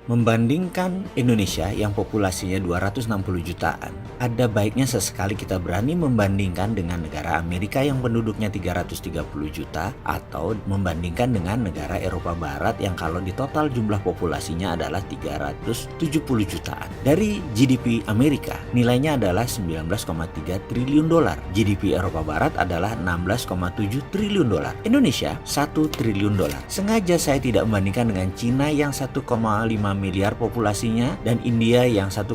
Membandingkan Indonesia yang populasinya 260 jutaan, ada baiknya sesekali kita berani membandingkan dengan negara Amerika yang penduduknya 330 juta atau membandingkan dengan negara Eropa Barat yang kalau di total jumlah populasinya adalah 370 jutaan. Dari GDP Amerika, nilainya adalah 19,3 triliun dolar. GDP Eropa Barat adalah 16,7 triliun dolar. Indonesia 1 triliun dolar. Sengaja saya tidak membandingkan dengan Cina yang 1,5 miliar populasinya dan India yang 1,2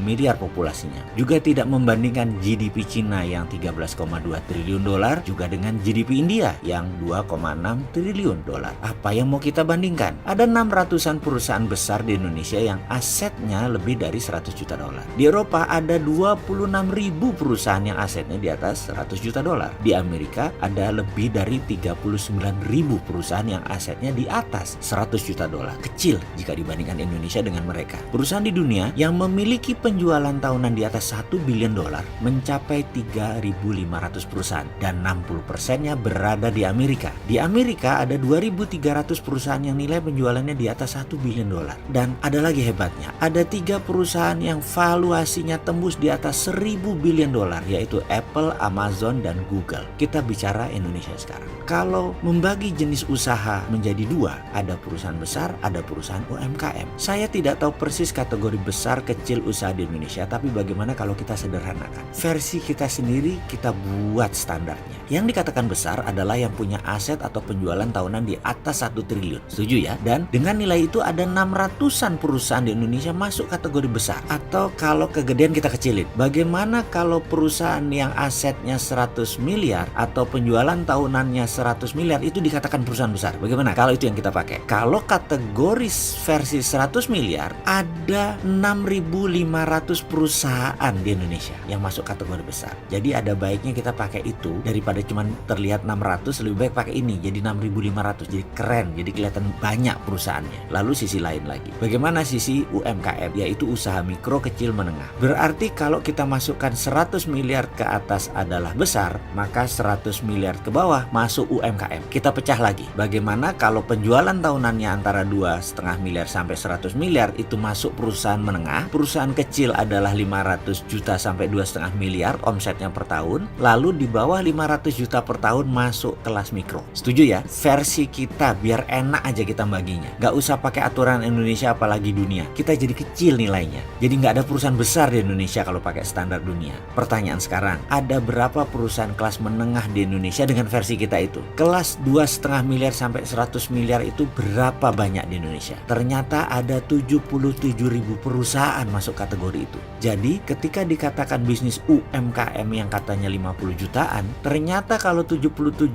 miliar populasinya. Juga tidak membandingkan GDP Cina yang 13,2 triliun dolar juga dengan GDP India yang 2,6 triliun dolar. Apa yang mau kita bandingkan? Ada 600-an perusahaan besar di Indonesia yang asetnya lebih dari 100 juta dolar. Di Eropa ada 26.000 perusahaan yang asetnya di atas 100 juta dolar. Di Amerika ada lebih dari 39.000 perusahaan yang asetnya di atas 100 juta dolar. Kecil jika dibandingkan Indonesia dengan mereka. Perusahaan di dunia yang memiliki penjualan tahunan di atas 1 billion dolar mencapai 3.500 perusahaan dan 60%-nya berada di Amerika. Di Amerika ada 2.300 perusahaan yang nilai penjualannya di atas 1 billion dolar. Dan ada lagi hebatnya, ada 3 perusahaan yang valuasinya tembus di atas 1.000 billion dolar, yaitu Apple, Amazon, dan Google. Kita bicara Indonesia sekarang. Kalau membagi jenis usaha menjadi dua, ada perusahaan besar, ada perusahaan UMKM. Saya tidak tahu persis kategori besar kecil usaha di Indonesia, tapi bagaimana kalau kita sederhanakan? Versi kita sendiri kita buat standarnya. Yang dikatakan besar adalah yang punya aset atau penjualan tahunan di atas 1 triliun. Setuju ya? Dan dengan nilai itu ada 600-an perusahaan di Indonesia masuk kategori besar. Atau kalau kegedean kita kecilin. Bagaimana kalau perusahaan yang asetnya 100 miliar atau penjualan tahunannya 100 miliar itu dikatakan perusahaan besar? Bagaimana kalau itu yang kita pakai? Kalau kategori versi 100 miliar ada 6.500 perusahaan di Indonesia yang masuk kategori besar. Jadi ada baiknya kita pakai itu daripada cuma terlihat 600, lebih baik pakai ini jadi 6.500. Jadi keren, jadi kelihatan banyak perusahaannya. Lalu sisi lain lagi. Bagaimana sisi UMKM, yaitu usaha mikro, kecil, menengah. Berarti kalau kita masukkan 100 miliar ke atas adalah besar, maka 100 miliar ke bawah masuk UMKM. Kita pecah lagi. Bagaimana kalau penjualan tahunannya antara 2,5 miliar sampai 100 miliar itu masuk perusahaan menengah, perusahaan kecil adalah 500 juta sampai 2,5 miliar omsetnya per tahun, lalu di bawah 500 juta per tahun masuk kelas mikro. Setuju ya? Versi kita biar enak aja kita baginya. Gak usah pakai aturan Indonesia apalagi dunia. Kita jadi kecil nilainya. Jadi gak ada perusahaan besar di Indonesia kalau pakai standar dunia. Pertanyaan sekarang, ada berapa perusahaan kelas menengah di Indonesia dengan versi kita itu? Kelas 2,5 miliar sampai 100 miliar itu berapa banyak di Indonesia? Ternyata ada 77.000 perusahaan masuk kategori itu. Jadi ketika dikatakan bisnis UMKM yang katanya 50 jutaan, ternyata kalau 77.000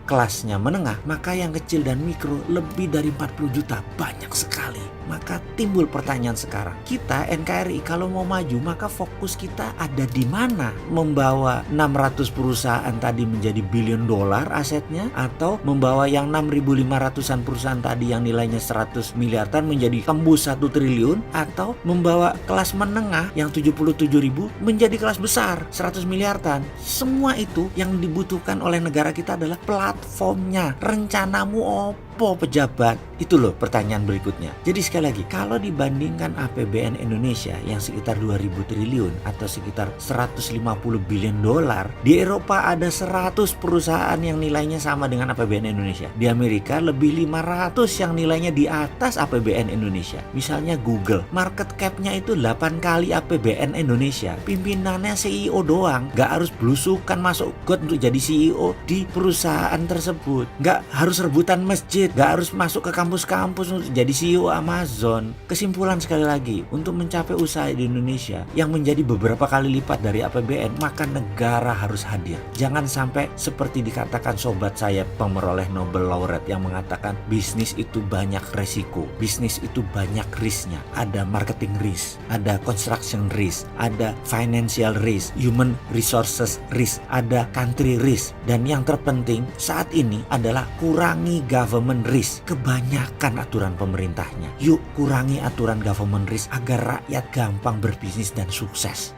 kelasnya menengah, maka yang kecil dan mikro lebih dari 40 juta. Banyak sekali. Maka timbul pertanyaan sekarang, kita NKRI kalau mau maju maka fokus kita ada di mana? Membawa 600 perusahaan tadi menjadi billion dolar asetnya, atau membawa yang 6.500-an perusahaan tadi yang nilainya 100 miliaran menjadi tembus 1 triliun, atau membawa kelas menengah yang 77.000 menjadi kelas besar 100 miliaran. Semua itu yang dibutuhkan oleh negara kita adalah platformnya. Rencanamu opo pejabat? Itu loh pertanyaan berikutnya. Jadi sekali lagi, kalau dibandingkan APBN Indonesia yang sekitar 2.000 triliun atau sekitar 150 billion dolar, di Eropa ada 100 perusahaan yang nilainya sama dengan APBN Indonesia. Di Amerika lebih 500 yang nilainya di atas APBN Indonesia. Misalnya Google, market cap-nya itu 8 kali APBN Indonesia. Pimpinannya CEO doang, gak harus belusukan masuk got untuk jadi CEO di perusahaan tersebut. Gak harus rebutan masjid, gak harus masuk ke kampus-kampus untuk jadi CEO Amazon. Kesimpulan sekali lagi, untuk mencapai usaha di Indonesia yang menjadi beberapa kali lipat dari APBN, maka negara harus hadir. Jangan sampai seperti dikatakan sobat saya pemeroleh Nobel Laureate yang mengatakan bisnis itu banyak resiko, bisnis itu banyak risknya. Ada marketing risk, ada construction risk, ada financial risk, human resources risk, ada country risk, dan yang terpenting saat ini adalah kurangi government risk. Kebanyakan aturan pemerintahnya. Yuk kurangi aturan government risk agar rakyat gampang berbisnis dan sukses.